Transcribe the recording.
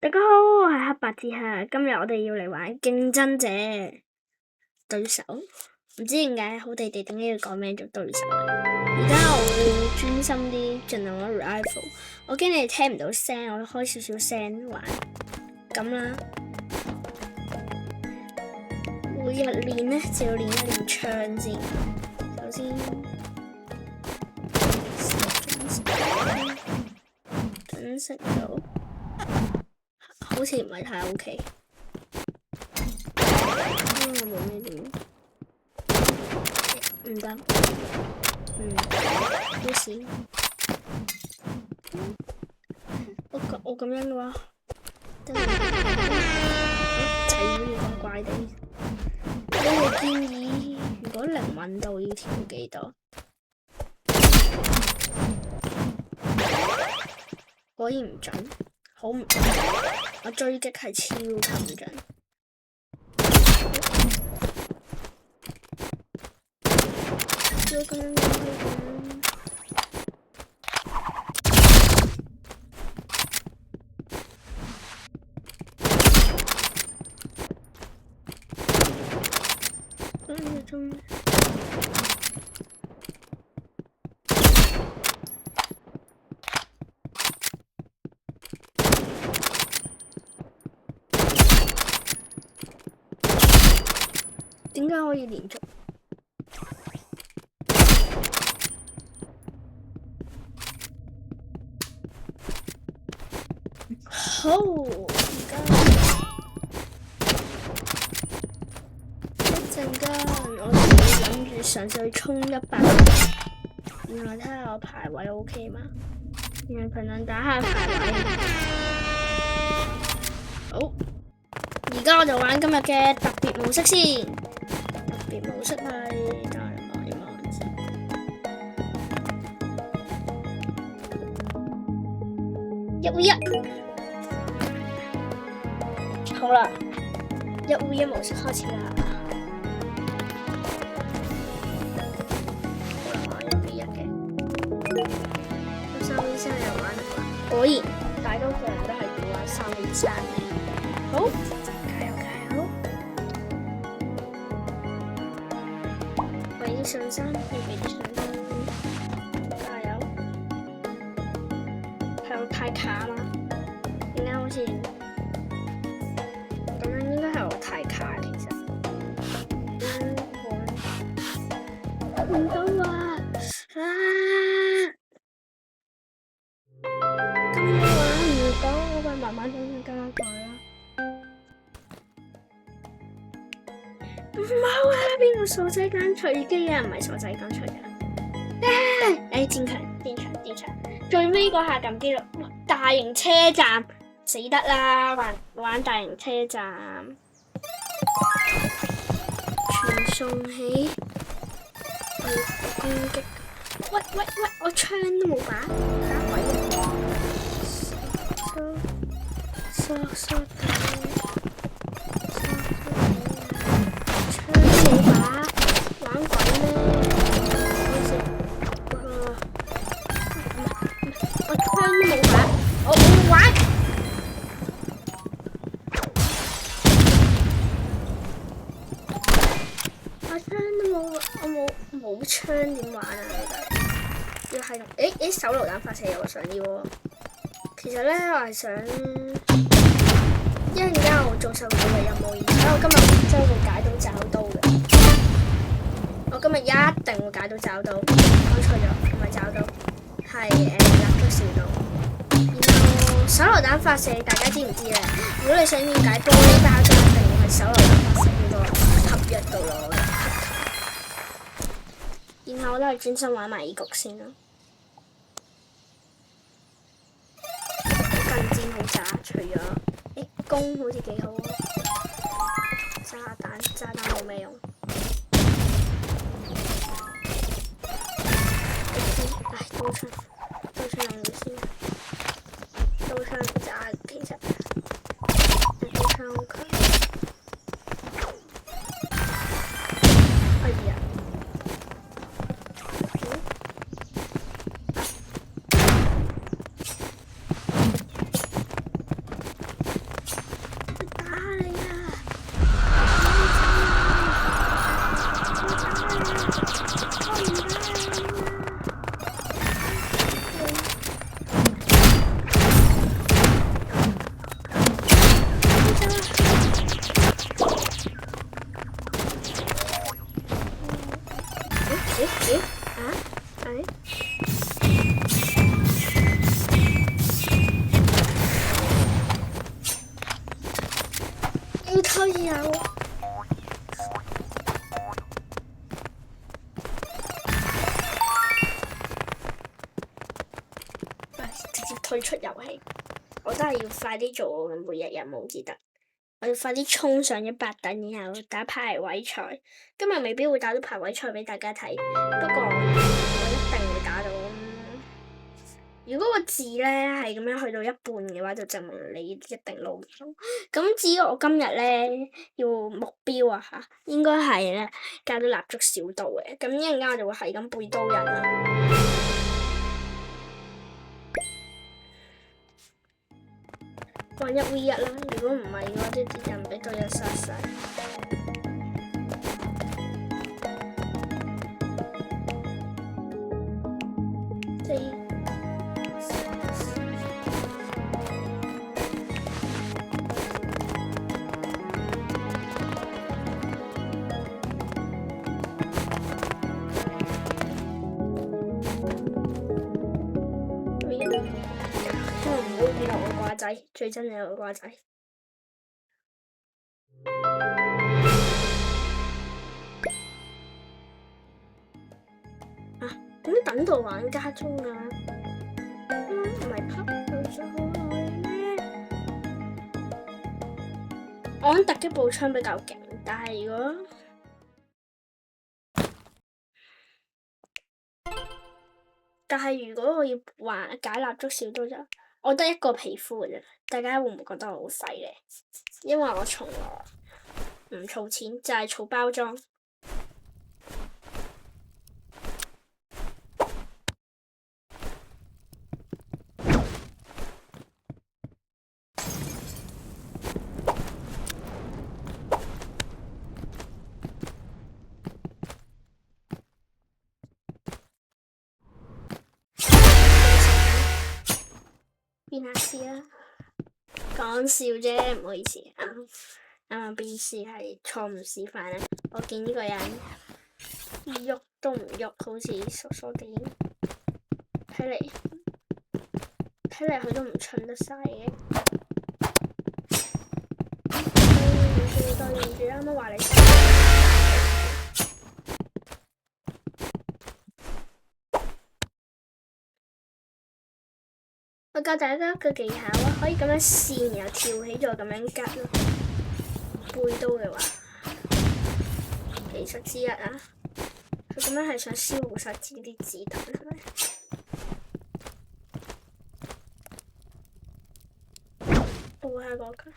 大家好，我係黑白之客。今日我哋要嚟玩競爭者對手，唔知點解好地地點解要講名做對手。而家我會專心啲，盡量攞 rifle。我驚你哋聽唔到聲，我開少少聲玩。咁啦，每日練呢就要練一練槍先。首先，等食到。好似唔係太 OK，冇咩點，唔得，好屎。我咁樣嘅話，真係仔好似咁怪地。你哋建議如果靈敏度要調幾多？果然唔準，好唔準。我追擊係超級唔準，點解可以連續？好，而家一陣間我哋諗住嘗試去衝100，然後睇下我排位 OK 嗎？然後評論打下排位。好，而家我就玩今日嘅特別模式先。特別模式係等我望一望先。1v1。好啦，1v1模式開始啦。好啦，玩1v1嘅。3v3又玩得慣，果然大多數人都係要玩3v3嘅。好，加油加油！俾啲信心，要俾啲信心，加油！係我太卡嘛？點解好似？唔到啊！咁樣玩唔到，我咪慢慢等加改啦。唔好啊！邊個傻仔揀隨機啊？唔係傻仔揀隨機。戰場，最尾嗰下撳機率，大型車站死得啦！玩大型車站，傳送起。攻擊！喂，我槍都冇把，打鬼啊！槍都冇把，玩鬼咩？我槍都冇把，我唔玩。我槍都冇，我冇槍點玩啊？要係同手榴彈發射我想要喎。其實咧我係想一陣間我做受到嘅任務，而且我今日將會解到爪刀嘅。我今日一定會解到爪刀，講錯咗，唔係爪刀，係蠟燭小刀。然後手榴彈發射，大家知唔知咧？如果你想要解玻璃包裝，一定要係手榴彈發射呢個合約度攞嘅。然後我都係專心玩埋呢局先啦。近戰好渣，除咗弓好似幾好啊。炸彈冇咩用。刀槍用咗先。刀槍唔炸，其實刀槍好強。哎呀！開始有。直接退出遊戲。我都係要快啲做我嘅每日任務至得。我要快啲衝上100等，然後打排位賽。今日未必會打到排位賽俾大家睇，不過我一定會打到。如果個字咧係咁樣去到一半嘅話，就證明你一定撈唔到。咁至於我今日咧要目標啊嚇，應該係咧加到蠟燭小刀嘅。咁一陣間我就會係咁背刀人啦。玩1v1啦，如果唔係嘅話，啲人俾隊友殺晒。最憎你個瓜仔啊！點解等到玩家中啊？唔係拍到咗咩？我玩突擊步槍比較勁，但係如果我要玩解蠟燭小刀就，我得一個皮膚嘅啫。大家會唔會覺得我好廢咧？因為我從來唔儲錢，就係儲包裝。變下試啦，講笑啫，唔好意思。啱變試係錯誤示範啦。我見呢個人喐都唔喐，好似傻傻地。睇嚟佢都唔蠢得晒嘅。對唔住，啱啱話你。我教大家一個技巧啊，可以咁樣跣，然後跳起咗咁樣吉咯。背刀嘅話，技術之一啊。佢咁樣係想消耗晒自己啲子彈，係咪？我會喺嗰個。